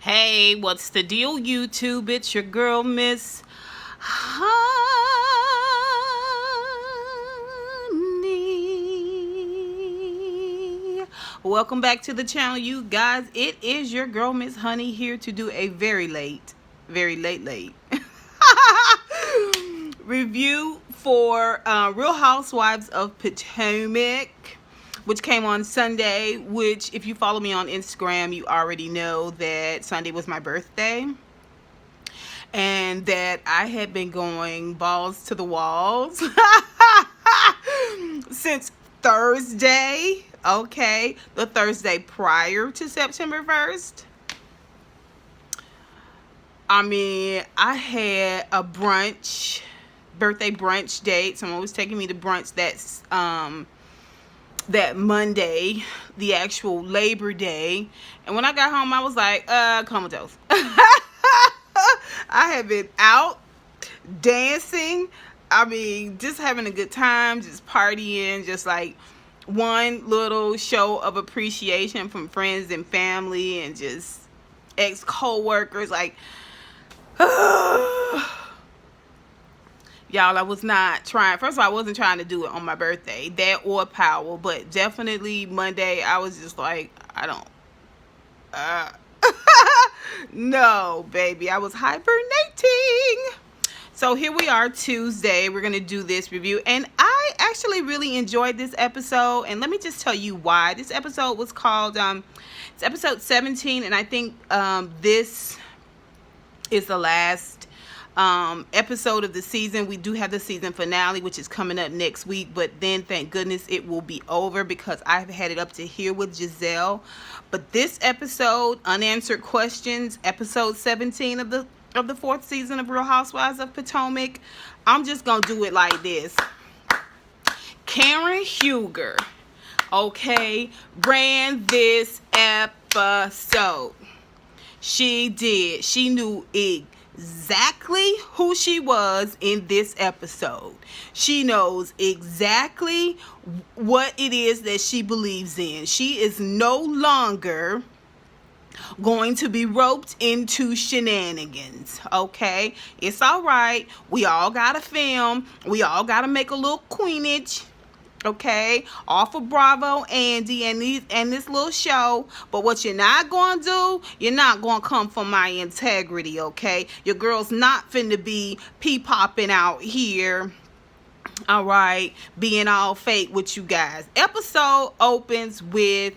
Hey, what's the deal, YouTube? It's your girl, Miss Honey. Welcome back to the channel, you guys. It is your girl, Miss Honey, here to do a very late review for Real Housewives of Potomac, which came on Sunday, which if you follow me on Instagram, you already know that Sunday was my birthday and that I had been going balls to the walls since Thursday, okay, the Thursday prior to September 1st. I mean, I had a birthday brunch date. Someone was taking me to brunch that Monday, the actual Labor Day. And when I got home, I was like, comatose. I had been out dancing. I mean, just having a good time, just partying, just like one little show of appreciation from friends and family and just ex-co-workers. Like, y'all, I was not trying. First of all, I wasn't trying to do it on my birthday, that or Powell, but definitely Monday, I was just like, I don't, no, baby, I was hibernating. So here we are, Tuesday. We're going to do this review, and I actually really enjoyed this episode, and let me just tell you why. This episode was called, it's episode 17, and I think this is the last episode of the season. We do have the season finale, which is coming up next week, but then thank goodness it will be over because I've had it up to here with Gizelle. But this episode, Unanswered Questions, episode 17 of the fourth season of Real Housewives of Potomac, I'm just gonna do it like this. Karen Huger, okay, ran this episode. She did. She knew exactly who she was in this episode. She knows exactly what it is that she believes in. She is no longer going to be roped into shenanigans, okay? It's all right. We all gotta film. We all gotta make a little queenage, okay, off of Bravo, Andy, and this little show. But what you're not gonna do, you're not gonna come for my integrity, okay? Your girl's not finna be pee-popping out here, all right, being all fake with you guys. Episode opens with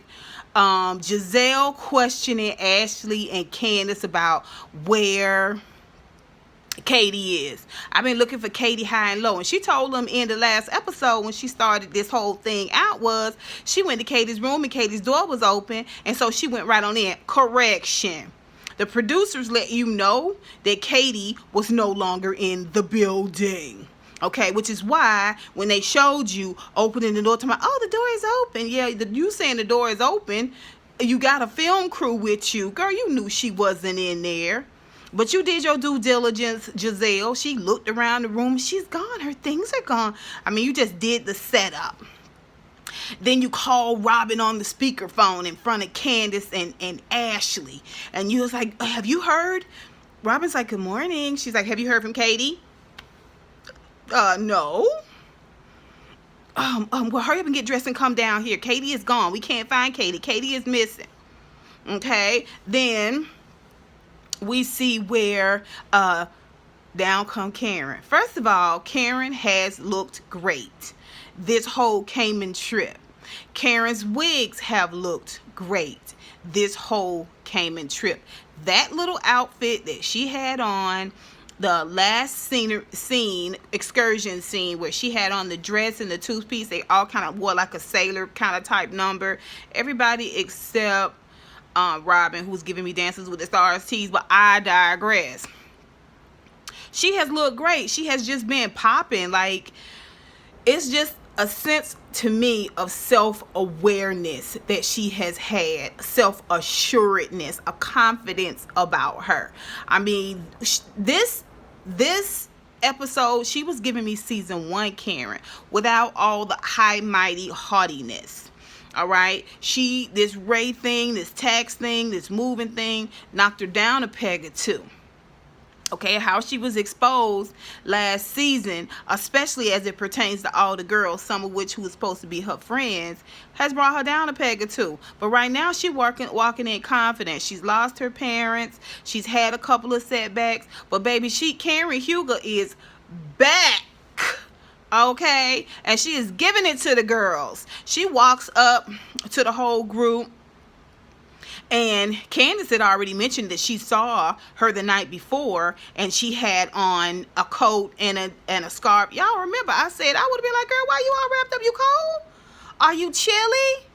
Gizelle questioning Ashley and Candace about where Katie is. I've been looking for Katie high and low, and she told them in the last episode when she started this whole thing out was she went to Katie's room and Katie's door was open, and so she went right on in. Correction. The producers let you know that Katie was no longer in the building. Okay, which is why when they showed you opening the door to the door is open. Yeah, you saying the door is open. You got a film crew with you. Girl, you knew she wasn't in there. But you did your due diligence, Gizelle. She looked around the room. She's gone. Her things are gone. I mean, you just did the setup. Then you called Robin on the speakerphone in front of Candace and Ashley. And you was like, have you heard? Robin's like, good morning. She's like, have you heard from Katie? No. Well, hurry up and get dressed and come down here. Katie is gone. We can't find Katie. Katie is missing. Okay. Then we see where down come Karen. First of all, Karen has looked great this whole Cayman trip. Karen's wigs have looked great this whole Cayman trip. That little outfit that she had on, the last excursion scene where she had on the dress and the two-piece, they all kind of wore like a sailor kind of type number. Everybody except Robin, who's giving me Dances with the Stars tease, but I digress. She has looked great. She has just been popping. Like, it's just a sense to me of self-awareness that she has had, self-assuredness, a confidence about her. I mean, this episode, she was giving me season 1 Karen without all the high mighty haughtiness. All right, this Ray thing, this tax thing, this moving thing knocked her down a peg or two. Okay, how she was exposed last season, especially as it pertains to all the girls, some of which who was supposed to be her friends, has brought her down a peg or two. But right now, she's walking in confidence. She's lost her parents. She's had a couple of setbacks. But baby, Karen Huger is back. Okay, and she is giving it to the girls. She walks up to the whole group. And Candace had already mentioned that she saw her the night before, and she had on a coat and a scarf. Y'all remember I said I would have been like, girl, why you all wrapped up? You cold? Are you chilly?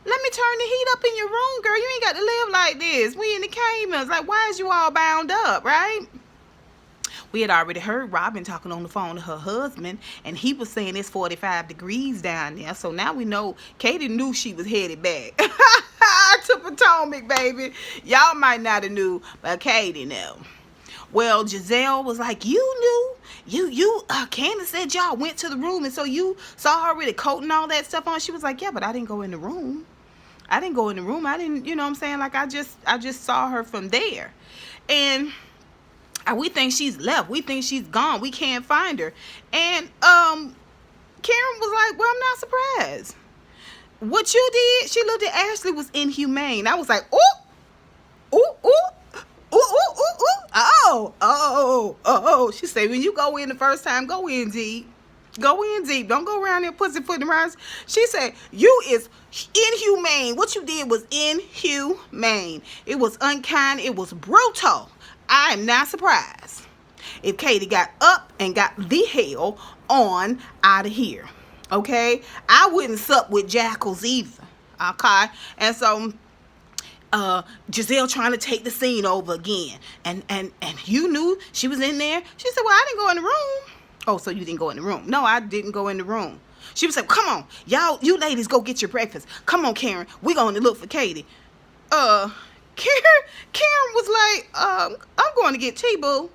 Let me turn the heat up in your room, girl. You ain't got to live like this. We in the Caymans. Like, why is you all bound up, right? We had already heard Robin talking on the phone to her husband, and he was saying it's 45 degrees down there. So now we know Katie knew she was headed back to Potomac, baby. Y'all might not have knew, but Katie knew. Well, Gizelle was like, you knew. Candace said y'all went to the room, and so you saw her with a coat and all that stuff on. She was like, yeah, but I didn't go in the room. I didn't go in the room. I didn't, you know what I'm saying? Like, I just saw her from there. And we think she's left. We think she's gone. We can't find her. And Karen was like, well, I'm not surprised. What you did, she looked at Ashley, was inhumane. I was like, oh. She said, when you go in the first time, go in deep. Go in deep. Don't go around there pussyfooting around. She said, you is inhumane. What you did was inhumane. It was unkind. It was brutal. I am not surprised if Katie got up and got the hell on out of here. Okay? I wouldn't sup with jackals either. Okay? And so Gizelle trying to take the scene over again. And you knew she was in there. She said, well, I didn't go in the room. Oh, so you didn't go in the room. No, I didn't go in the room. She was like, come on. You ladies go get your breakfast. Come on, Karen. We're going to look for Katie. Karen was like, I'm going to get tea, boo.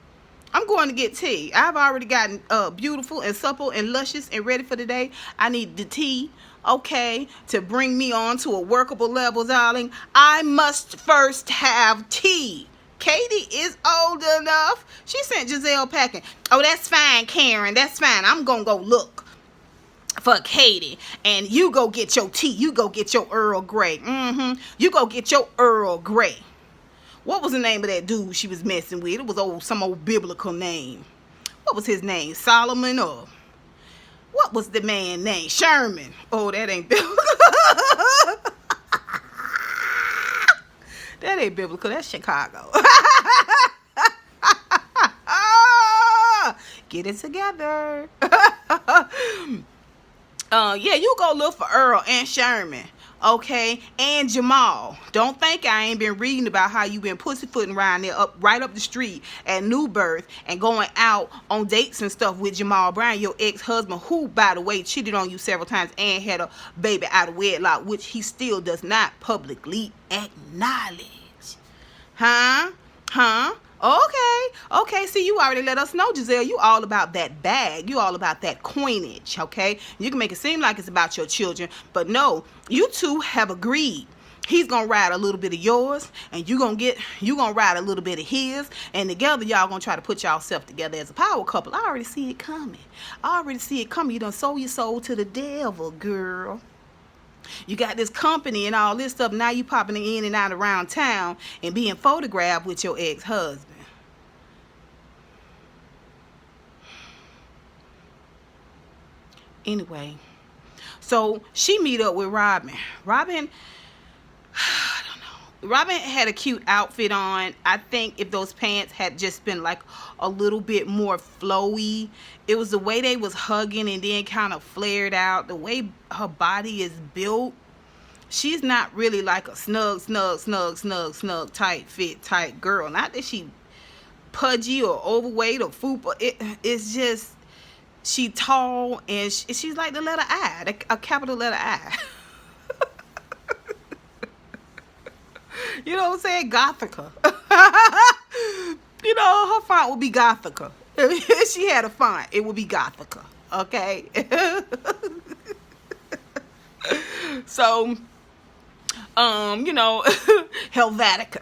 I'm going to get tea. I've already gotten beautiful and supple and luscious and ready for the day. I need the tea, okay, to bring me on to a workable level, darling. I must first have tea. Katie is old enough. She sent Gizelle packing. Oh, that's fine, Karen. That's fine. I'm going to go look for Katie, and you go get your tea. You go get your Earl Grey. You go get your Earl Grey. What was the name of that dude she was messing with? It was some old biblical name. What was his name? Solomon, or what was the man name? Sherman. Oh, that ain't biblical. That ain't biblical. That's Chicago. Get it together. Yeah, you go look for Earl and Sherman, okay, and Jamal. Don't think I ain't been reading about how you been pussyfooting around there right up the street at New Birth and going out on dates and stuff with Jamal Brown, your ex-husband, who, by the way, cheated on you several times and had a baby out of wedlock, which he still does not publicly acknowledge. Huh? Okay, see, you already let us know, Gizelle, you all about that bag. You all about that coinage, okay? You can make it seem like it's about your children, but no, you two have agreed. He's gonna ride a little bit of yours, and you gonna ride a little bit of his, and together y'all gonna try to put yourself together as a power couple. I already see it coming. You done sold your soul to the devil, girl. You got this company and all this stuff. Now you popping in and out around town and being photographed with your ex-husband. Anyway, so she meet up with Robin. Robin had a cute outfit on. I think if those pants had just been like a little bit more flowy. It was the way they was hugging and then kind of flared out. The way her body is built. She's not really like a snug, tight fit type girl. Not that she pudgy or overweight or fupa. It's just, she tall and she's like the letter I, a capital letter I. You know what I'm saying? Gothica. You know, her font would be Gothica. If she had a font, it would be Gothica. Okay? So, you know, Helvetica.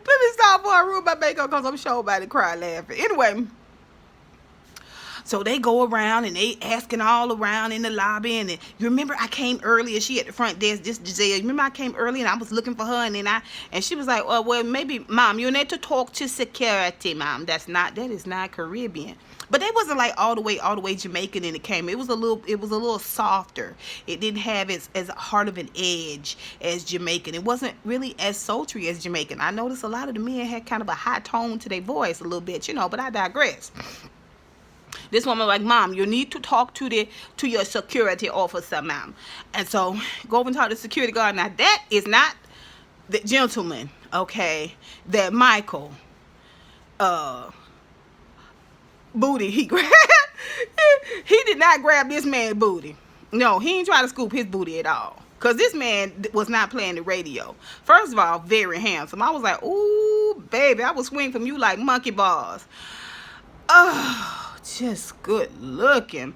Let me stop before I ruin my makeup because I'm sure about to cry laughing. Anyway, so they go around and they asking all around in the lobby. And you remember I came earlier. She at the front desk, this Gizelle. You remember I came early and I was looking for her. And she was like, oh, well, maybe, Mom, you need to talk to security, Mom. That is not Caribbean. But they wasn't like all the way Jamaican in it came. It was a little softer. It didn't have as hard of an edge as Jamaican. It wasn't really as sultry as Jamaican. I noticed a lot of the men had kind of a high tone to their voice a little bit, you know, but I digress. This woman like, Mom, you need to talk to your security officer, Mom. And so go over and talk to the security guard. Now that is not the gentleman, okay, that Michael booty he grabbed. He did not grab this man's booty. No, he ain't trying to scoop his booty at all. Because this man was not playing the radio. First of all, very handsome. I was like, ooh, baby, I would swing from you like monkey bars. Oh, just good looking.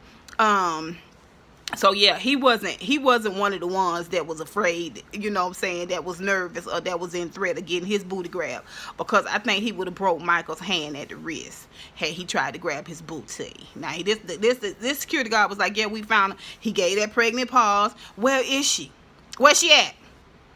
So yeah, he wasn't one of the ones that was afraid, you know what I'm saying, that was nervous or that was in threat of getting his booty grabbed, because I think he would have broke Michael's hand at the wrist had he tried to grab his booty. Now this security guard was like, yeah, we found her. He gave that pregnant pause. Where is she? Where's she at?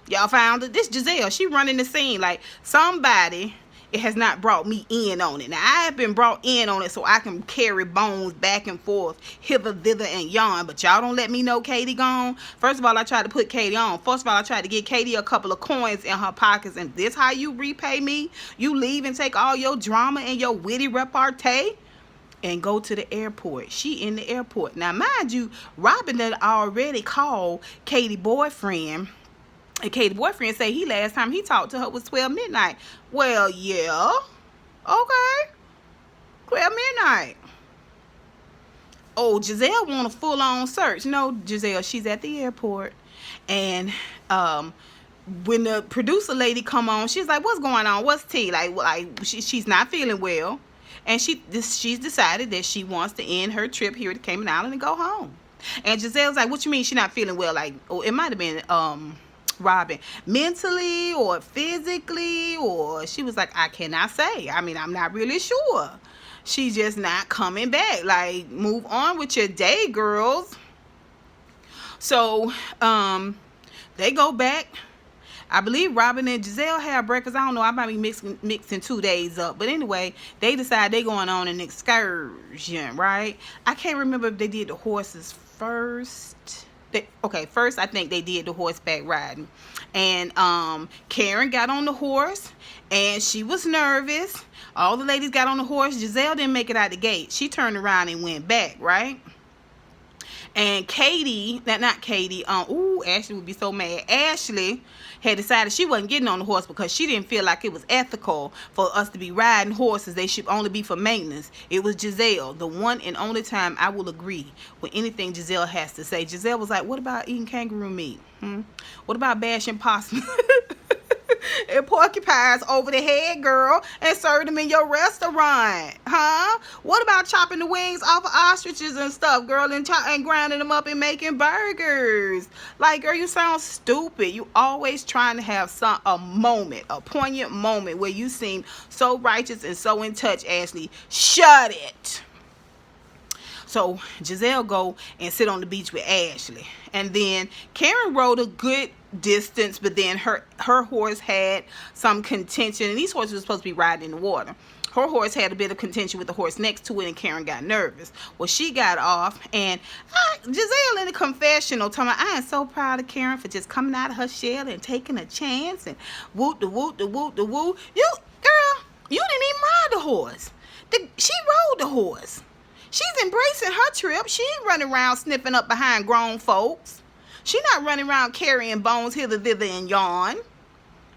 Y'all found her? This Gizelle, she running the scene like somebody. It has not brought me in on it. Now, I have been brought in on it so I can carry bones back and forth, hither, thither, and yon. But y'all don't let me know Katie gone. First of all, I tried to put Katie on. First of all, I tried to get Katie a couple of coins in her pockets. And this how you repay me? You leave and take all your drama and your witty repartee and go to the airport. She in the airport. Now, mind you, Robin had already called Katie's boyfriend. And Katie's boyfriend say he last time he talked to her was 12 midnight. Well, yeah. Okay. 12 midnight. Oh, Gizelle want a full-on search. No, Gizelle, she's at the airport. And when the producer lady come on, she's like, what's going on? What's tea? Like she's not feeling well. And she's decided that she wants to end her trip here to Cayman Island and go home. And Giselle's like, what you mean she's not feeling well? Like, oh, it might have been Robin, mentally or physically, or she was like, I cannot say. I mean, I'm not really sure. She's just not coming back. Like, move on with your day, girls. So, they go back. I believe Robin and Gizelle have breakfast. I don't know. I might be mixing 2 days up. But anyway, they decide they're going on an excursion, right? I can't remember if they did the horses first. First I think they did the horseback riding, and Karen got on the horse and she was nervous. All the ladies got on the horse. Gizelle didn't make it out the gate. She turned around and went back, right? And Katie, not Katie, Ashley would be so mad. Ashley had decided she wasn't getting on the horse because she didn't feel like it was ethical for us to be riding horses. They should only be for maintenance. It was Gizelle, the one and only time I will agree with anything Gizelle has to say. Gizelle was like, what about eating kangaroo meat? What about bashing possum and porcupines over the head, girl, and serve them in your restaurant? What about chopping the wings off of ostriches and stuff, girl, and grinding them up and making burgers? Like, girl, you sound stupid. You always trying to have a poignant moment where you seem so righteous and so in touch, Ashley. Shut it. So Gizelle go and sit on the beach with Ashley. And then Karen rode a good distance, but then her horse had some contention. And these horses were supposed to be riding in the water. Her horse had a bit of contention with the horse next to it, and Karen got nervous. Well, she got off, and Gizelle in the confessional told me, I am so proud of Karen for just coming out of her shell and taking a chance, and whoop the whoop the whoop the whoop. You, girl, you didn't even ride the horse. She rode the horse. She's embracing her trip. She ain't running around sniffing up behind grown folks. She not running around carrying bones hither, thither, and yon.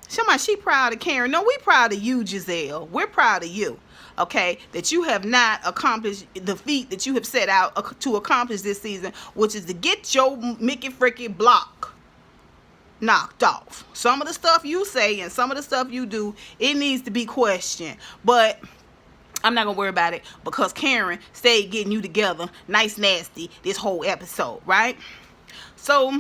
She proud of Karen. No, we proud of you, Gizelle. We're proud of you, okay, that you have not accomplished the feat that you have set out to accomplish this season, which is to get your Mickey Fricky block knocked off. Some of the stuff you say and some of the stuff you do, it needs to be questioned. But I'm not gonna worry about it because Karen stayed getting you together nice nasty this whole episode, right? So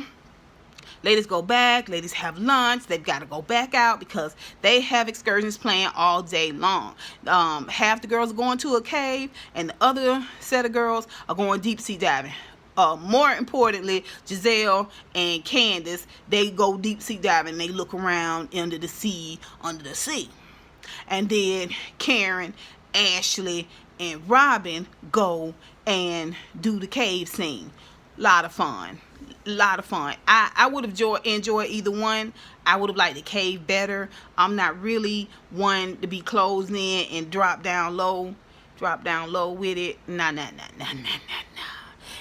ladies go back, ladies have lunch, they've got to go back out because they have excursions planned all day long. Half the girls are going to a cave and the other set of girls are going deep sea diving. More importantly, Gizelle and Candace, they go deep sea diving. They look around under the sea. And then Karen, Ashley, and Robin go and do the cave scene. Lot of fun. I would have enjoyed either one. I would have liked the cave better. I'm not really one to be closed in and drop down low with it. Nah.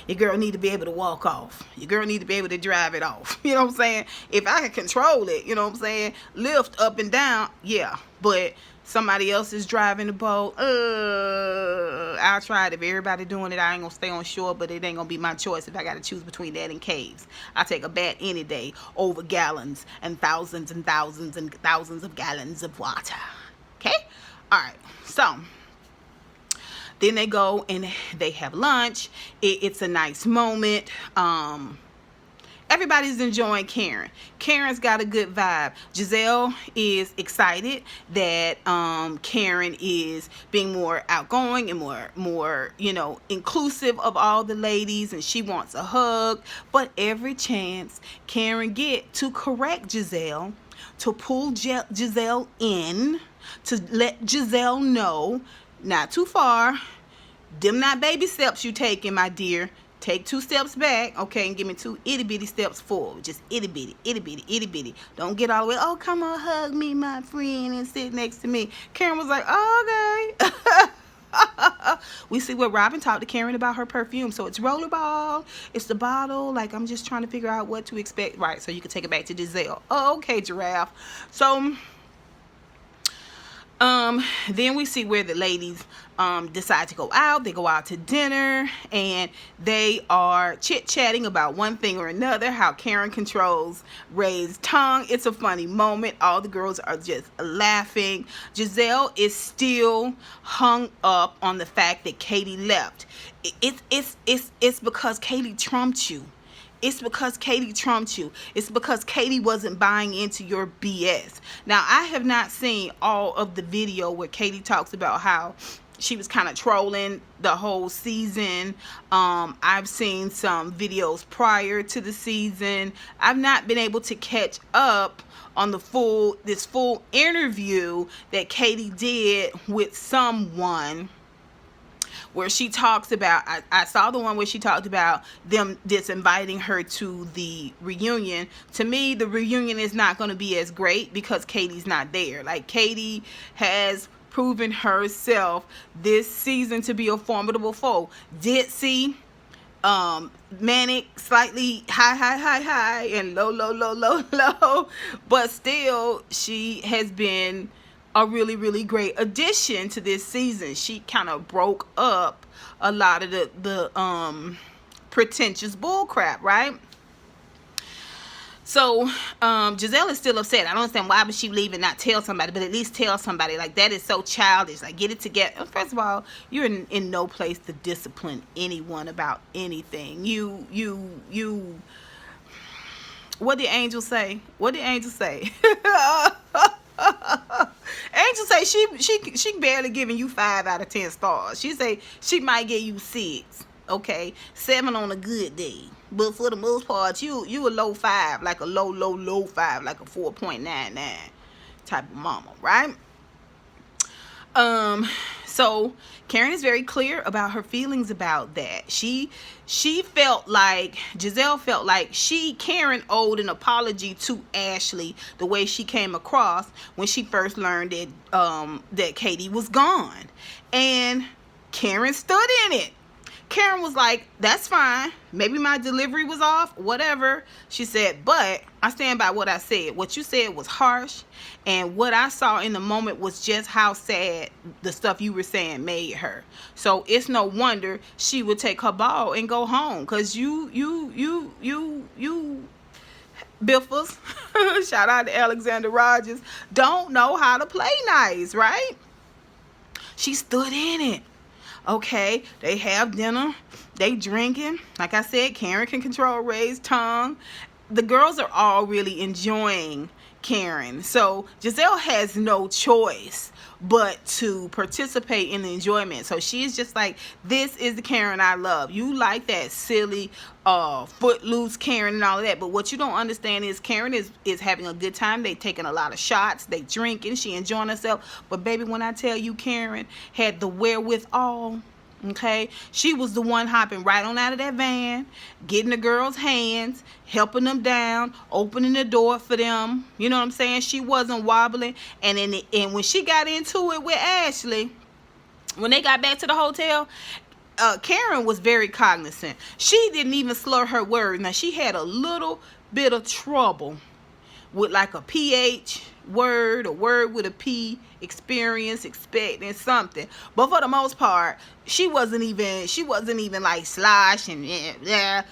Your girl need to be able to walk off. Your girl need to be able to drive it off. You know what I'm saying? If I can control it, you know what I'm saying? Lift up and down, yeah. But somebody else is driving the boat. I'll try it. If everybody doing it, I ain't gonna stay on shore, but it ain't gonna be my choice if I gotta choose between that and caves. I take a bath any day over gallons and thousands and thousands and thousands of gallons of water. Okay? Alright, so then they go and they have lunch. It's a nice moment. Everybody's enjoying Karen. Karen's got a good vibe. Gizelle is excited that Karen is being more outgoing and more inclusive of all the ladies, and she wants a hug. But every chance Karen get to correct Gizelle, to pull Gizelle in, to let Gizelle know, not too far. Them not baby steps you taking, my dear. Take 2 steps back, okay, and give me 2 itty-bitty steps forward. Just itty-bitty. Don't get all the way, oh, come on, hug me, my friend, and sit next to me. Karen was like, oh, okay. We see where Robin talked to Karen about her perfume. So it's rollerball, it's the bottle. Like, I'm just trying to figure out what to expect. Right, so you can take it back to Gizelle. Oh, okay, Giraffe. So then we see where the ladies decide to go out. They go out to dinner and they are chit-chatting about one thing or another, how Karen controls Ray's tongue. It's a funny moment. All the girls are just laughing. Gizelle is still hung up on the fact that Katie left. It's because Katie trumped you. It's because Katie trumped you. It's because Katie wasn't buying into your BS. Now, I have not seen all of the video where Katie talks about how she was kind of trolling the whole season. I've seen some videos prior to the season. I've not been able to catch up on this full interview that Katie did with someone, where she talks about, I saw the one where she talked about them disinviting her to the reunion. To me, the reunion is not going to be as great because Katie's not there. Like, Katie has proven herself this season to be a formidable foe. Ditzy, manic, slightly high, and low, but still, she has been a really, really great addition to this season. She kind of broke up a lot of the pretentious bull crap, right? So Gizelle is still upset. I don't understand why would she leave and not tell somebody, but at least tell somebody. Like, that is so childish. Like, get it together. First of all, you're in no place to discipline anyone about anything. You what did Angel say? Angel say she barely giving you 5 out of 10 stars. She say she might give you 6, okay, 7 on a good day, but for the most part, you a low 5, like a low 5, like a 4.99 type of mama, right? So Karen is very clear about her feelings about that. She felt like, Gizelle felt like Karen owed an apology to Ashley the way she came across when she first learned that Katie was gone. And Karen stood in it. Karen was like, that's fine. Maybe my delivery was off, whatever. She said, but I stand by what I said. What you said was harsh, and what I saw in the moment was just how sad the stuff you were saying made her. So it's no wonder she would take her ball and go home, because you biffers, shout out to Alexander Rogers, don't know how to play nice, right? She stood in it. Okay, they have dinner, they drinking. Like I said, Karen can control Ray's tongue. The girls are all really enjoying Karen. So Gizelle has no choice but to participate in the enjoyment. So she's just like, this is the Karen I love. You like that silly footloose Karen and all of that, but what you don't understand is Karen is having a good time. They taking a lot of shots, they drinking, she enjoying herself. But baby, when I tell you Karen had the wherewithal, okay, she was the one hopping right on out of that van, getting the girls' hands, helping them down, opening the door for them. You know what I'm saying? She wasn't wobbling. And when she got into it with Ashley, when they got back to the hotel, Karen was very cognizant. She didn't even slur her words. Now, she had a little bit of trouble with like a PH word, a word with a P, experience, expecting something. But for the most part, she wasn't even like slosh and yeah.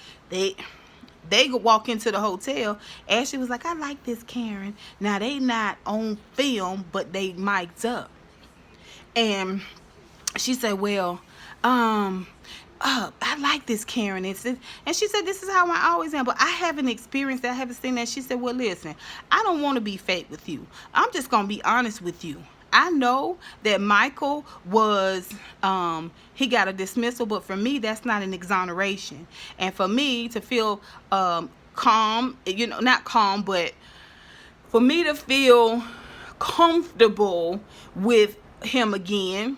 They could walk into the hotel. Ashley was like, I like this Karen. Now they not on film, but they mic'd up. And she said, well, I like this Karen. And she said, this is how I always am, but I haven't experienced that. I haven't seen that. She said, well, listen, I don't want to be fake with you. I'm just going to be honest with you. I know that Michael was, he got a dismissal, but for me, that's not an exoneration. And for me to feel calm, you know, not calm, but for me to feel comfortable with him again,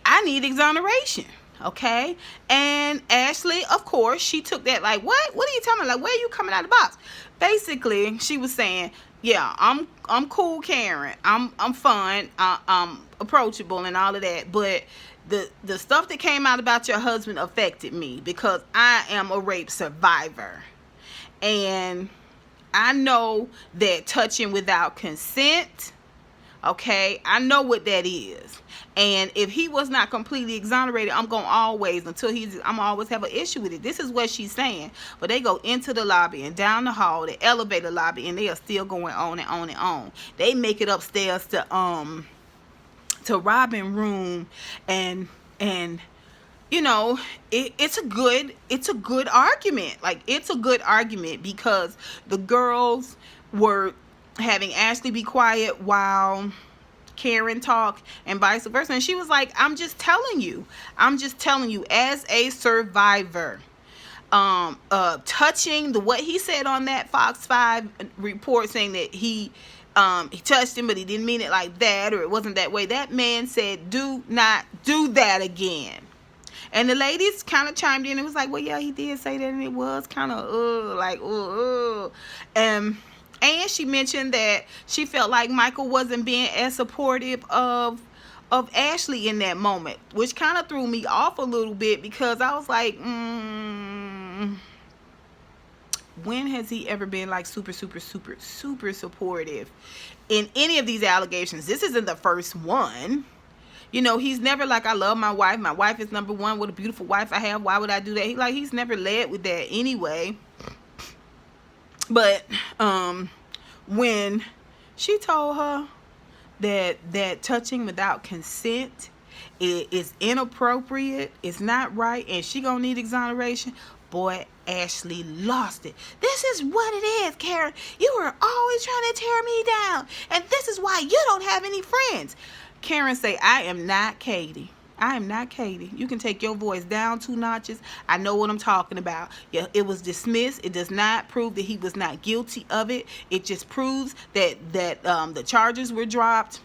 I need exoneration, okay? And Ashley, of course, she took that like, what are you talking about? Like, where are you coming out of the box? Basically, she was saying, yeah, I'm cool, Karen. I'm fun. I'm approachable and all of that. But the stuff that came out about your husband affected me because I am a rape survivor, and I know that touching without consent. Okay, I know what that is. And if he was not completely exonerated, I'm always have an issue with it. This is what she's saying. But they go into the lobby and down the hall, the elevator lobby, and they are still going on and on and on. They make it upstairs to Robin room, and you know, it's a good argument. Like, it's a good argument because the girls were having Ashley be quiet while Karen talk and vice versa. And she was like, I'm just telling you as a survivor, touching what he said on that Fox 5 report, saying that he touched him, but he didn't mean it like that, or it wasn't that way. That man said, do not do that again. And the ladies kind of chimed in and was like, well, yeah, he did say that, and it was kind of and she mentioned that she felt like Michael wasn't being as supportive of Ashley in that moment, which kind of threw me off a little bit because I was like, when has he ever been like super supportive in any of these allegations? This isn't the first one. You know, he's never like, I love my wife. My wife is number one. What a beautiful wife I have. Why would I do that? He's never led with that anyway. But when she told her that touching without consent is inappropriate, it's not right, and she gonna need exoneration, boy, Ashley lost it. This is what it is, Karen. You were always trying to tear me down, and this is why you don't have any friends. Karen say, I am not Katie. I am not Katie. You can take your voice down 2 notches. I know what I'm talking about. Yeah, it was dismissed. It does not prove that he was not guilty of it. It just proves that the charges were dropped,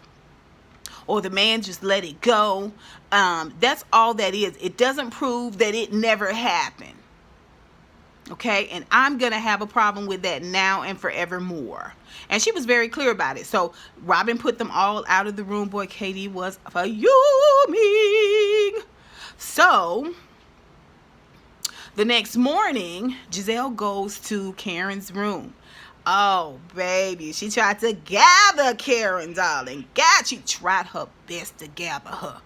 or the man just let it go. That's all that is. It doesn't prove that it never happened. Okay, and I'm gonna have a problem with that now and forevermore. And she was very clear about it. So Robin put them all out of the room. Boy, Katie was fuming. So the next morning, Gizelle goes to Karen's room. Oh, baby, she tried to gather Karen, darling. God, she tried her best to gather her.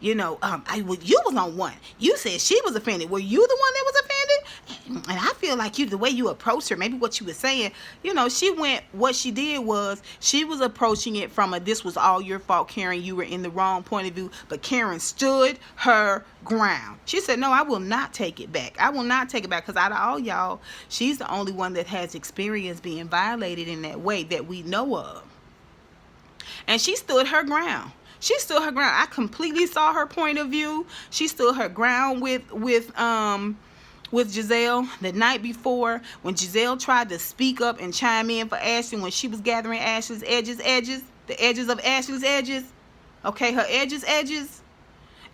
You know, you was on one. You said she was offended. Were you the one that was offended? and I feel like the way you approached her, maybe what you were saying, what she did was she was approaching it from this was all your fault, Karen. You were in the wrong point of view. But Karen stood her ground. She said, no, I will not take it back. I will not take it back, because out of all y'all, she's the only one that has experience being violated in that way that we know of. And she stood her ground. She stood her ground. I completely saw her point of view. She stood her ground with Gizelle the night before, when Gizelle tried to speak up and chime in for Ashley when she was gathering Ashley's edges, the edges of Ashley's edges. Okay, her edges.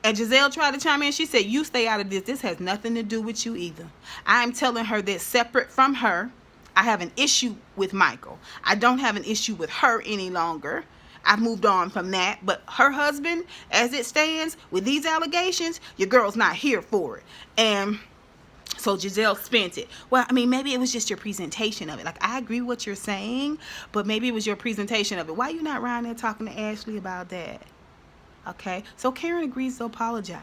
And Gizelle tried to chime in. She said, you stay out of this. This has nothing to do with you either. I'm telling her that separate from her, I have an issue with Michael. I don't have an issue with her any longer. I've moved on from that. But her husband, as it stands, with these allegations, your girl's not here for it. And so Gizelle spent it. Well, I mean, maybe it was just your presentation of it. Like, I agree with what you're saying, but maybe it was your presentation of it. Why you not around there talking to Ashley about that? Okay, so Karen agrees to apologize.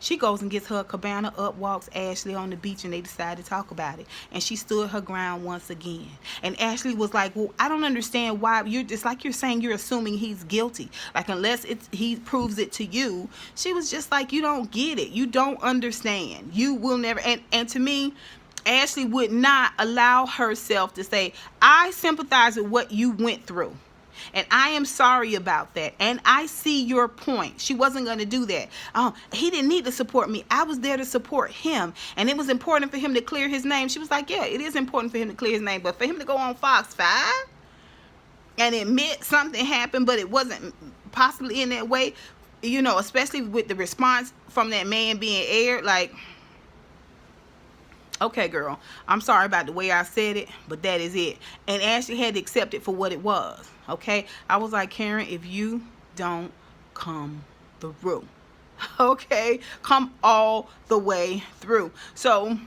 She goes and gets her cabana up, walks Ashley on the beach, and they decide to talk about it. And she stood her ground once again. And Ashley was like, well, I don't understand why it's like you're saying you're assuming he's guilty. Like, unless he proves it to you. She was just like, you don't get it. You don't understand. You will never. And to me, Ashley would not allow herself to say, I sympathize with what you went through. And I am sorry about that. And I see your point. She wasn't going to do that. He didn't need to support me. I was there to support him. And it was important for him to clear his name. She was like, yeah, it is important for him to clear his name. But for him to go on Fox 5 and admit something happened, but it wasn't possibly in that way, especially with the response from that man being aired, like, okay, girl, I'm sorry about the way I said it, but that is it. And Ashley had to accept it for what it was. Okay, I was like, Karen, if you don't come through, okay, come all the way through. So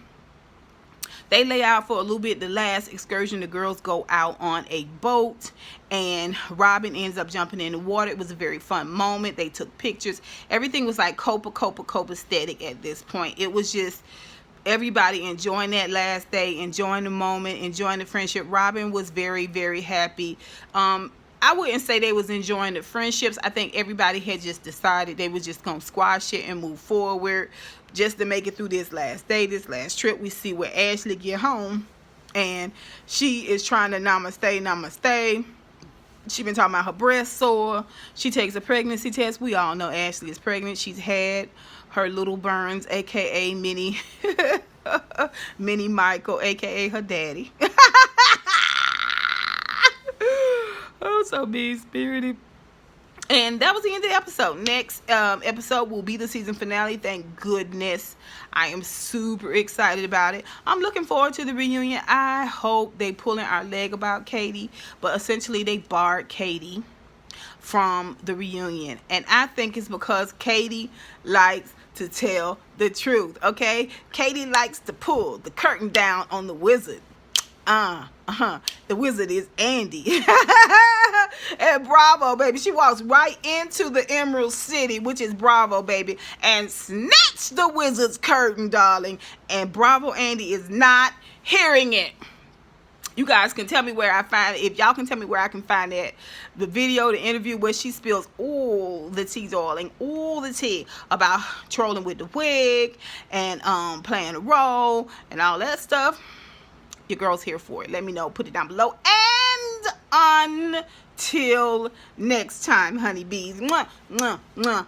they lay out for a little bit. The last excursion, the girls go out on a boat, and Robin ends up jumping in the water. It was a very fun moment. They took pictures. Everything was like copacetic at this point. It was just everybody enjoying that last day, enjoying the moment, enjoying the friendship. Robin was very, very happy. I wouldn't say they was enjoying the friendships. I think everybody had just decided they was just going to squash it and move forward just to make it through this last day, this last trip. We see where Ashley get home, and she is trying to namaste. She been talking about her breast sore. She takes a pregnancy test. We all know Ashley is pregnant. She's had her little burns, aka mini Michael, aka her daddy. Oh, so mean-spirited. And that was the end of the episode. Next episode will be the season finale. Thank goodness. I am super excited about it. I'm looking forward to the reunion. I hope they pulling our leg about Katie, but essentially they barred Katie from the reunion. And I think it's because Katie likes to tell the truth, okay? Katie likes to pull the curtain down on the wizard. The wizard is Andy. And Bravo, baby. She walks right into the Emerald City, which is Bravo, baby, and snatch the wizard's curtain, darling. And Bravo Andy is not hearing it. You guys can tell me where I find it. If y'all can tell me where I can find that, the video, the interview where she spills all the tea, darling, all the tea about trolling with the wig and playing a role and all that stuff. Your girl's here for it. Let me know. Put it down below. And until next time, honeybees. Mwah, mwah, mwah.